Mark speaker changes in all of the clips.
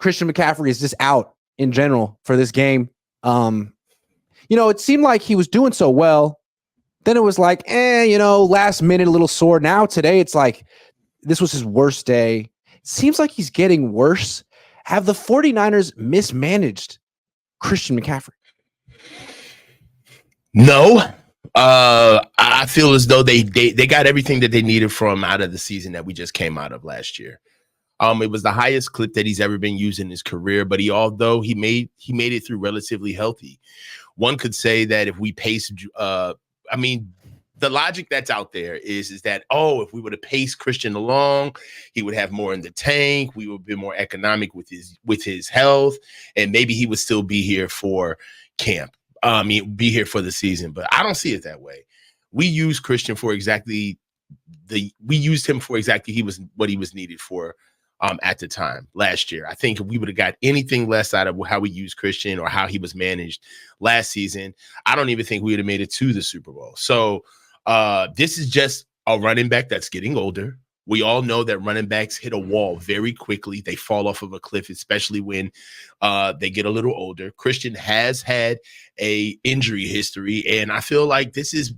Speaker 1: Christian McCaffrey is just out in general for this game. It seemed like he was doing so well. Then it was like, last minute, a little sore. Now today, it's like this was his worst day. It seems like he's getting worse. Have the 49ers mismanaged Christian McCaffrey?
Speaker 2: No. I feel as though they got everything that they needed from out of the season that we just came out of last year. It was the highest clip that he's ever been used in his career, but although he made it through relatively healthy. One could say that if we pace, the logic that's out there is that, if we would have paced Christian along, he would have more in the tank. We would be more economic with his health, and maybe he would still be here for camp. Be here for the season, but I don't see it that way. We used Christian for exactly what he was needed for. At the time last year. I think if we would have got anything less out of how we used Christian or how he was managed last season, I don't even think we would have made it to the Super Bowl. So this is just a running back that's getting older. We all know that running backs hit a wall very quickly. They fall off of a cliff, especially when they get a little older. Christian has had a injury history, and I feel like this is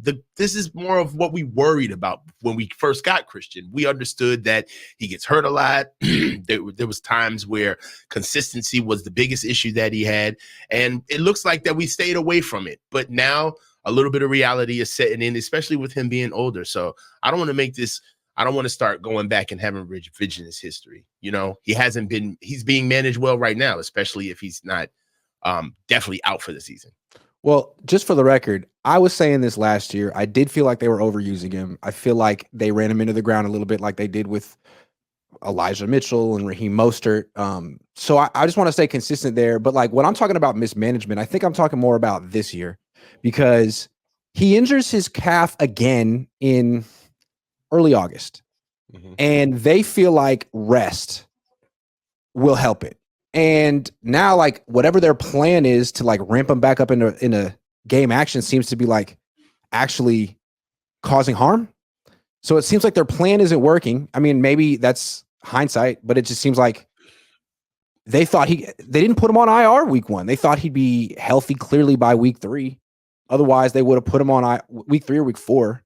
Speaker 2: more of what we worried about when we first got Christian. We understood that he gets hurt a lot. There was times where consistency was the biggest issue that he had, and it looks like that we stayed away from it. But now a little bit of reality is setting in, especially with him being older. So I don't want to start going back and having revisionist history. He's being managed well right now, especially if he's not definitely out for the season.
Speaker 1: Well, just for the record, I was saying this last year. I did feel like they were overusing him. I feel like they ran him into the ground a little bit like they did with Elijah Mitchell and Raheem Mostert. So I just want to stay consistent there. But like when I'm talking about mismanagement, I think I'm talking more about this year because he injures his calf again in early August. Mm-hmm. And they feel like rest will help it. And now, like, whatever their plan is to like ramp them back up in a game action seems to be like actually causing harm. So it seems like their plan isn't working. I mean, maybe that's hindsight, but it just seems like they thought they didn't put him on IR week 1. They thought he'd be healthy clearly by week 3. Otherwise, they would have put him on week 3 or week 4.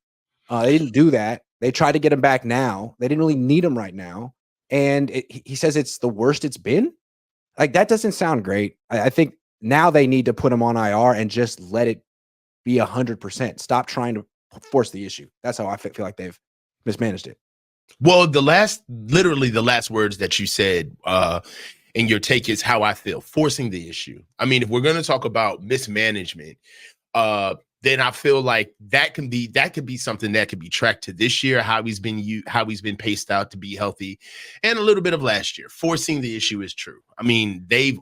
Speaker 1: They didn't do that. They tried to get him back now. They didn't really need him right now. And he says it's the worst it's been. Like, that doesn't sound great. I think now they need to put him on IR and just let it be 100%. Stop trying to force the issue. That's how I feel like they've mismanaged it.
Speaker 2: Well, literally the last words that you said in your take is how I feel, forcing the issue. I mean, if we're going to talk about mismanagement, then I feel like that could be something that could be tracked to this year, how he's been paced out to be healthy, and a little bit of last year. Forcing the issue is true. I mean, they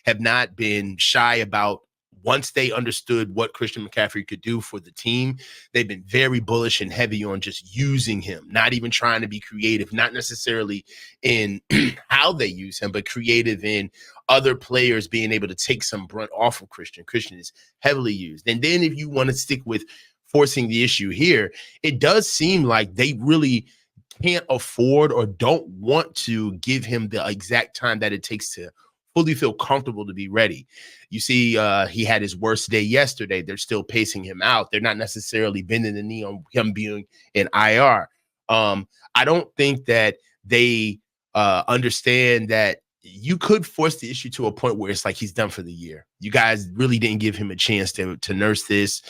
Speaker 2: have not been shy about, once they understood what Christian McCaffrey could do for the team, they've been very bullish and heavy on just using him, not even trying to be creative, not necessarily in how they use him, but creative in other players being able to take some brunt off of Christian. Christian is heavily used. And then if you want to stick with forcing the issue here, it does seem like they really can't afford or don't want to give him the exact time that it takes to fully feel comfortable to be ready. You see, he had his worst day yesterday. They're still pacing him out. They're not necessarily bending the knee on him being in IR. I don't think that they understand that you could force the issue to a point where it's like he's done for the year. You guys really didn't give him a chance to nurse this.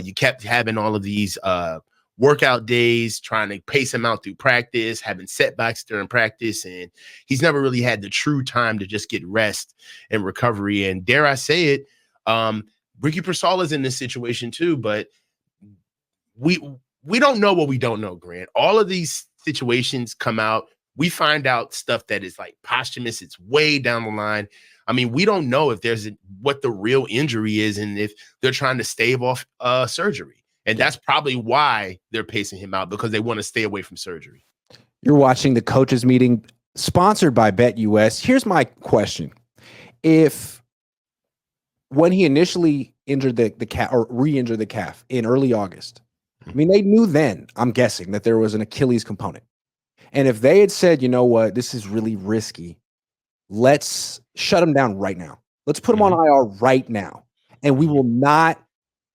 Speaker 2: You kept having all of these workout days, trying to pace him out through practice, having setbacks during practice, and he's never really had the true time to just get rest and recovery. And dare I say it, Ricky Persola's in this situation too, but we don't know what we don't know, Grant. All of these situations come out. We find out stuff that is like posthumous. It's way down the line. I mean, we don't know if what the real injury is and if they're trying to stave off surgery. And that's probably why they're pacing him out, because they want to stay away from surgery.
Speaker 1: You're watching the coaches meeting sponsored by BetUS. Here's my question. If when he initially injured the calf or re-injured the calf in early August, I mean, they knew then, I'm guessing, that there was an Achilles component. And if they had said, you know what, this is really risky, let's shut him down right now. Let's put him on IR right now. And we will not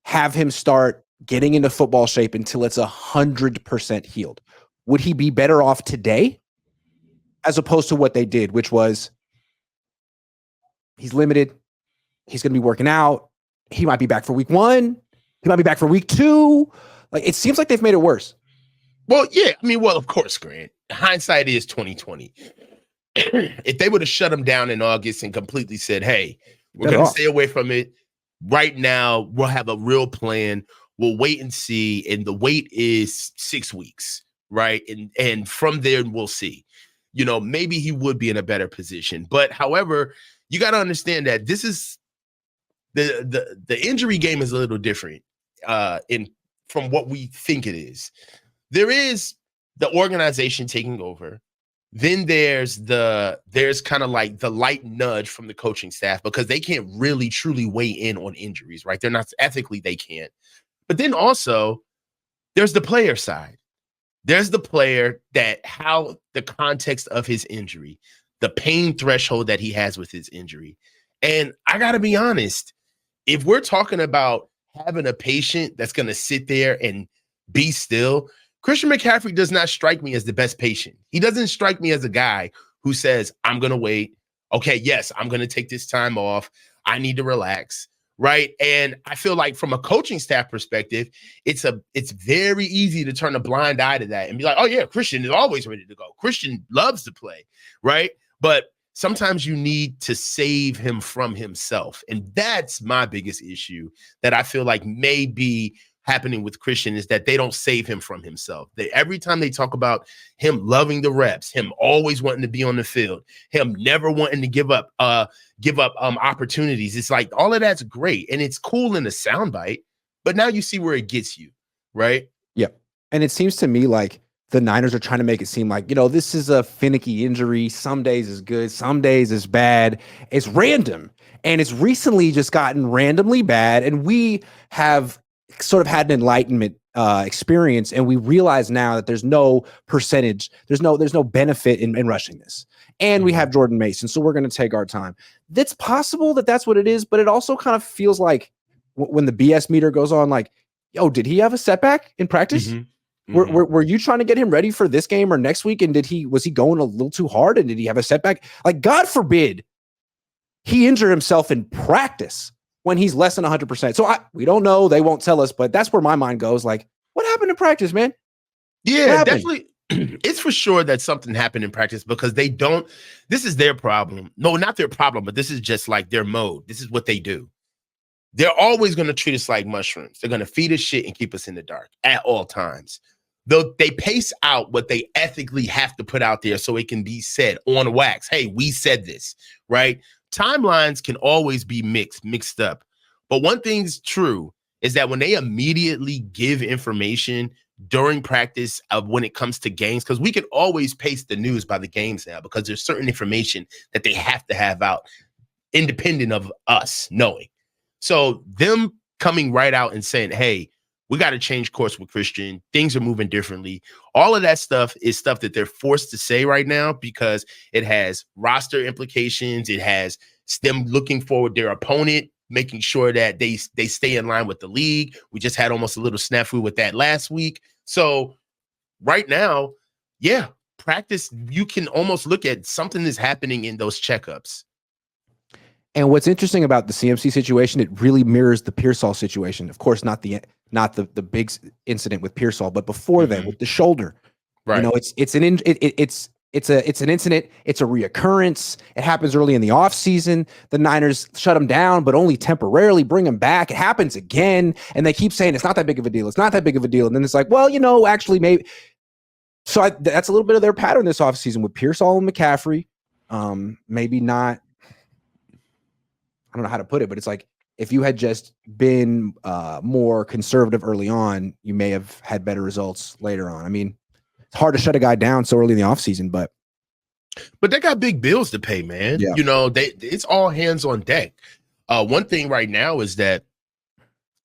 Speaker 1: have him start getting into football shape until it's 100% healed. Would he be better off today as opposed to what they did, which was he's limited. He's going to be working out. He might be back for week 1. He might be back for week 2. Like, it seems like they've made it worse.
Speaker 2: Well, yeah. I mean, well, of course, Grant. Hindsight is 2020. If they would have shut him down in August and completely said, hey, we're going to stay away from it right now, we'll have a real plan. We'll wait and see. And the wait is 6 weeks, right? And from there, we'll see. You know, maybe he would be in a better position. But however, you got to understand that this is the injury game is a little different from what we think it is. There is the organization taking over. Then there's kind of like the light nudge from the coaching staff because they can't really truly weigh in on injuries, right? They're not ethically, they can't. But then also there's the player side. There's the player that how the context of his injury, the pain threshold that he has with his injury. And I got to be honest, if we're talking about having a patient that's going to sit there and be still, Christian McCaffrey does not strike me as the best patient. He doesn't strike me as a guy who says, I'm going to wait. Okay, yes, I'm going to take this time off. I need to relax, right? And I feel like from a coaching staff perspective, it's very easy to turn a blind eye to that and be like, oh, yeah, Christian is always ready to go. Christian loves to play, right? But sometimes you need to save him from himself. And that's my biggest issue that I feel like may be happening with Christian is that they don't save him from himself. Every time they talk about him loving the reps, him always wanting to be on the field, him never wanting to give up opportunities. It's like all of that's great and it's cool in a soundbite, but now you see where it gets you, right?
Speaker 1: Yeah. And it seems to me like the Niners are trying to make it seem like, you know, this is a finicky injury. Some days is good, some days is bad. It's random. And it's recently just gotten randomly bad. And we have sort of had an enlightenment experience, and we realize now that there's no percentage, there's no benefit in rushing this. And we have Jordan Mason, so we're going to take our time. It's possible that that's what it is, but it also kind of feels like when the BS meter goes on, like, yo, did he have a setback in practice? Were you trying to get him ready for this game or next week? And was he going a little too hard? And did he have a setback? Like, God forbid he injure himself in practice when he's less than 100%. So we don't know. They won't tell us, but that's where my mind goes. Like, what happened in practice, man?
Speaker 2: Yeah, definitely. It's for sure that something happened in practice because this is their problem. No, not their problem, but this is just like their mode. This is what they do. They're always going to treat us like mushrooms. They're going to feed us shit and keep us in the dark at all times. Though they pace out what they ethically have to put out there so it can be said on wax. Hey, we said this, right? Timelines can always be mixed up. But one thing's true is that when they immediately give information during practice of when it comes to games, because we can always pace the news by the games now because there's certain information that they have to have out independent of us knowing. So them coming right out and saying, hey, we got to change course with Christian. Things are moving differently. All of that stuff is stuff that they're forced to say right now because it has roster implications. It has them looking forward their opponent, making sure that they stay in line with the league. We just had almost a little snafu with that last week. So right now, yeah, practice, you can almost look at something is happening in those checkups.
Speaker 1: And what's interesting about the CMC situation, it really mirrors the Pearsall situation. Of course, not the big incident with Pearsall, but before then with the shoulder. Right. You know, it's an incident. It's a reoccurrence. It happens early in the offseason. The Niners shut him down, but only temporarily, bring him back. It happens again. And they keep saying it's not that big of a deal. It's not that big of a deal. And then it's like, well, you know, actually maybe. So that's a little bit of their pattern this offseason with Pearsall and McCaffrey. Maybe not. I don't know how to put it, but it's like if you had just been more conservative early on, you may have had better results later on. I mean, it's hard to shut a guy down so early in the offseason, but
Speaker 2: they got big bills to pay, man. Yeah. You know, it's all hands on deck. One thing right now is that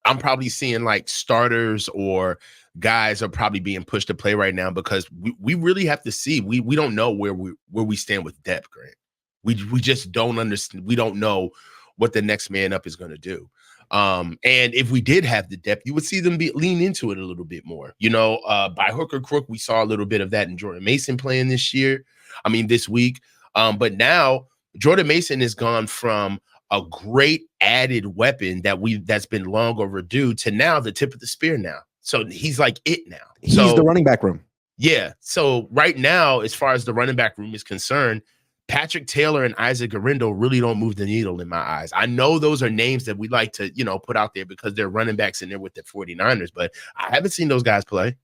Speaker 2: I'm probably seeing like starters or guys are probably being pushed to play right now because we really have to see. We don't know where we stand with depth, Grant. We just don't understand. We don't know what the next man up is going to do. And if we did have the depth, you would see them lean into it a little bit more. By hook or crook, we saw a little bit of that in Jordan Mason playing this week. But now Jordan Mason has gone from a great added weapon that's been long overdue to now the tip of the spear now. So he's like it now.
Speaker 1: He's the running back room.
Speaker 2: Yeah. So right now, as far as the running back room is concerned, Patrick Taylor and Isaac Guerrero really don't move the needle in my eyes. I know those are names that we like to, put out there because they're running backs and they're with the 49ers, but I haven't seen those guys play.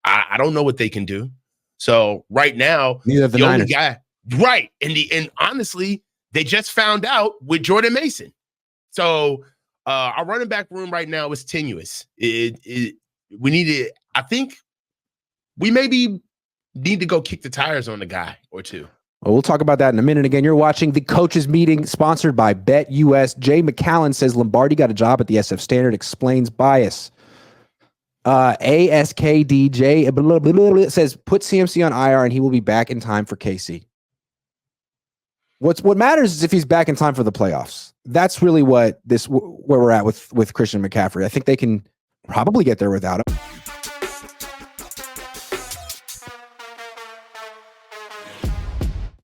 Speaker 2: I don't know what they can do. So right now,
Speaker 1: neither the
Speaker 2: only
Speaker 1: Niners.
Speaker 2: Guy, right. And honestly, they just found out with Jordan Mason. So our running back room right now is tenuous. We need to, I think we maybe need to go kick the tires on a guy or two.
Speaker 1: Well, we'll talk about that in a minute. Again, you're watching The Coaches Meeting, sponsored by BetUS. Jay McCallan says Lombardi got a job at the SF Standard, explains bias. ASKDJ blah, blah, blah, blah, says put CMC on IR and he will be back in time for KC. What matters is if he's back in time for the playoffs. That's really where we're at with Christian McCaffrey. I think they can probably get there without him.